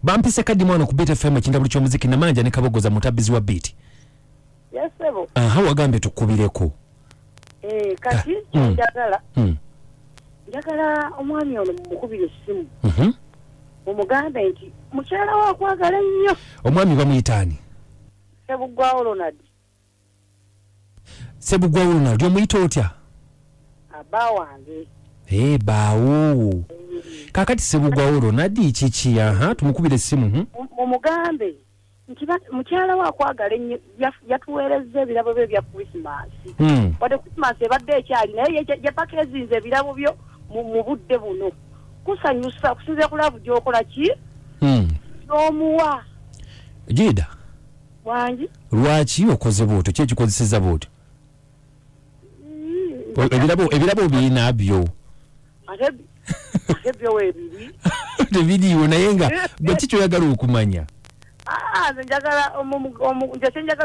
Bampise kadi mwana ku Beat FM ekindabuli ky'omuziki namanja ne kabogoza mutabizi wa beat. Yes sebo. Aha wagambe tukubireko. Kati njagala. Njagala omwami ono mukubire essimu. Omugambe nti mukyala wa kwagala nnyo. Omwami bamuyitaani. Sebugwawo Ronald. Sebugwawo Ronald omuyita otya? Aba wange. Baawo. Kakati Sebugwawo Ronald kiki aha tumukubire essimu. Omugambe nti mukyala wa kwagala nnyo yatuweereza ebirabo bye bya Christmas. Wadde Christmas ebadde ekyali naye yapaka ezinze ebirabo byo mu budde buno. Kusanyusa kusinze kulabu gy'okola ki? N'omuwa. Jida. Wange. Lwaki okoze bw'otyo? Ki ekikozesezza bw'otyo? Ebirabo birina byo. Ate byo weebiri. Tebidiyo naye nga bwe kikyoyagala okumanya. Nze njagala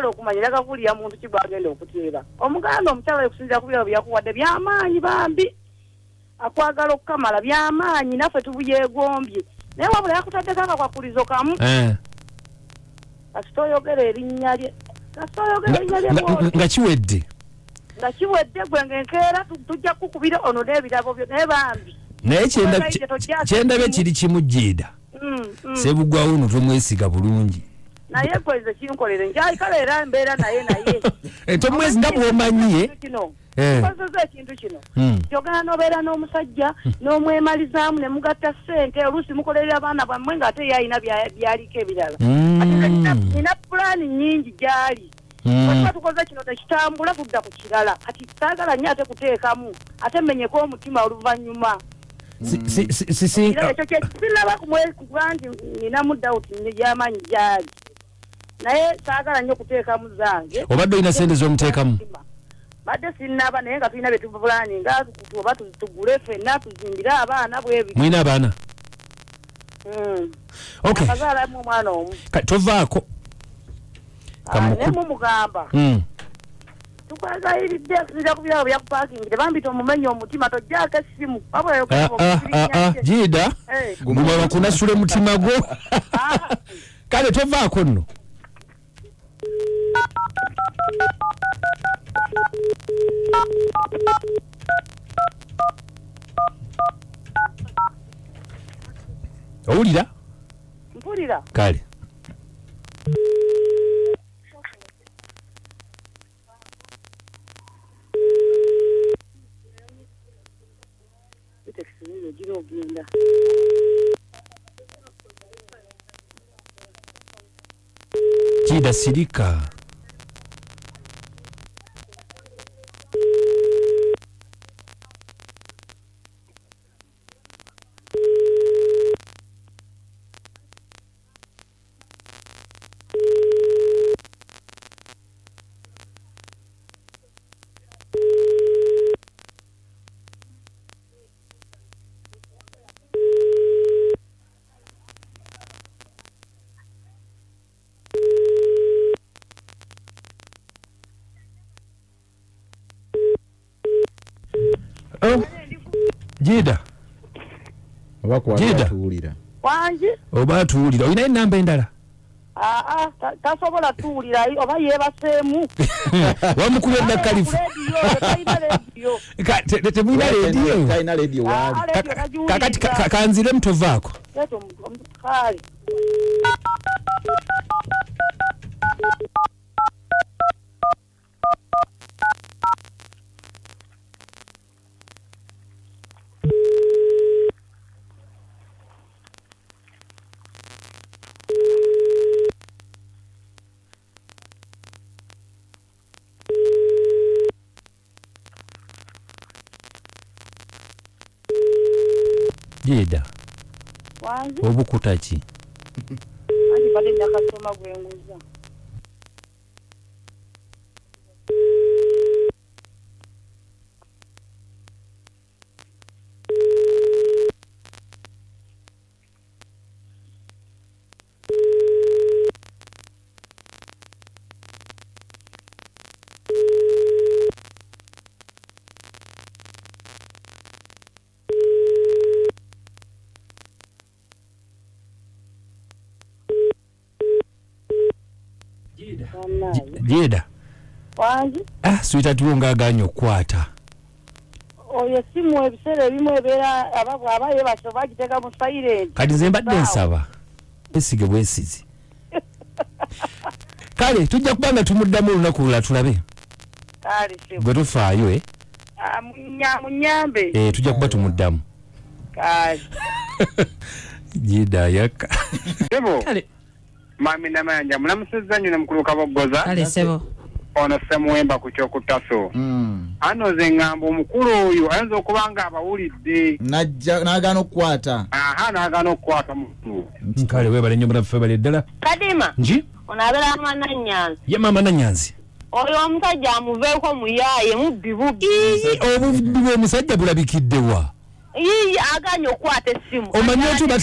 okumanya njagala kuwulira muntu ki gwagenda okuteeba. Omuganda omukyala okusinzira ku birabo byakuwadde by'amaanyi bambi. Akwagala okukamala by'amaanyi naffe tubuyeegombye. Naye wabula yakutaddeko akakwakulizo kamu. Kasita oyogera erinnya lye. Nga kiwedde. Nga kiwedde gwe ngenkeera tujja kukubira ono n'ebirabo byo naye bambi. Naye kyendabye kiri kimu Jida. Sebugwawo ono tomwesiga bulungi. Naye kweze kinkolere njayikala era mbeera naye. Tomwezi nga bw'omanyiye. Kozoza ekintu kino. Kyogana n'obeera n'omusajja n'omwemalizaamu ne mugatta ssente oluusi mukolerera abaana bammwe ng'ate ye alina byaliko ebirala. Nina pulaani nnyingi gy'ali. Bwe tukoze kino tekitambula tudda ku kirala. Kati saagala nnyo ate kuteekamu ate mmenyeko omutima oluvannyuma. Ekyo kyekiraba kubwangi ninamu dawuti y'amaanyi gy'ali. Naye saagala nnyo kuteekamu zange. Obadde olina ssente z'omuteekamu? Badde sinnaba naye nga tulina betuvulaani nga oba tugule ffenna tuzimbire abaana bwebi. Mulina abaana? Okay. Akazaalamu omwana omu. Tovaako. Ne mumugamba. Tukwazayiridde okusinza ku byabo byakupakingire bambi tomumenya omutima tojjaako essimu. Jida guma bakunasule mutima gwo. Kale tovaako nno. Owulira? Mpulira. Kale. Jida sirika. Jida. Tuwulira. Wange. Oba tuwulira. Olina ennamba endala? Tasobola tuwulira oba yeebaseemu. Wamukubye eddakalifu. Temulina leediyo? Talina leediyo waali. Kakati kanziremu tovaako. Jida. Wange. Obukuta ki? Anti badde nakasoma gwenguza. Jeda. Wange. Sweetheart tulunga aganya okukwata. Oyo simu ebisere ebimu ebeera abaye basoba giteka mu silent. Kati nze mbadde nsaba. Esige bwesizi. Kale tujja kubanga tumuddamu olunaku lula tulabe. Kale simu. Gwe tufaayo munyambe. Tujja kuba tumuddamu. Kale. Jeda yaka. Sebo. Kale. Mami namanja mulamusizza nnyo namukulu Kaboggoza. Kale sebo. Ono Semuwemba ku kyokutaso. Ano ze ngamba omukulu oyo ayinza okuba nga abawulidde. N'agaana okukwata. N'agaana okukwata mutu. Kale weebale nnyo munaffe bale ddala. Kadima. Nji? Ono abeera Mannanyanzi. Ye mama Nannyanzi. Oyo omusajja amuveeko muyaaye mubbi bubbi. Obubbi bw'omusajja bulabikiddewa. Aganya okukwata essimu. Omanyi otuba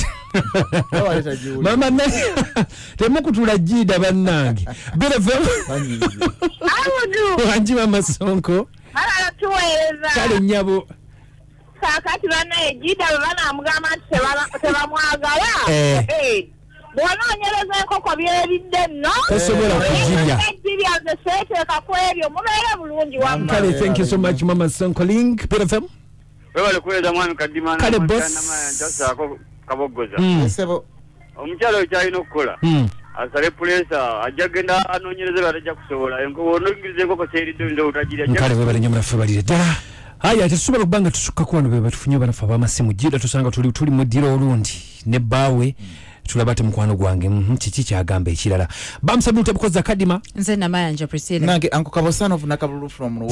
mama temukutula Jida bannange. Wange mama Sonko. Tuweereza. Kale nnyabo. Kaakati bannaye Jida bwe banaamugamba nti tebamwagala. Bw'onoonyereza enkoko by'ebidde nno. Tosobola kugirya. Ebibyanze seeteeka ku ebyo mubeere bulungi wammwe. Kale thank you so much mama Sonko link. Beautiful. Webale kuweza mwami Kadima Kale boss. Njasaako Kaboggoza. Sebo. Omukyalo kyalina okukola. Asale pulesa ajja genda anoonyereza batajja kusobola. Onogiriza enkoko seeridde oyinza obutagirya. Kale weebale nnyo munaffe balire ddala. Haya tetusobola kubanga tusukkako wano be batufunye banaffe ab'amasimu Jida tusanga tuli mu ddiro olundi ne bbaawe tulaba te mukwano gwange kiki kyagamba ekirala bamusabye utabukoza Kadima nze namayanja Priscilla nange Uncle Kabosano from Nakabulu from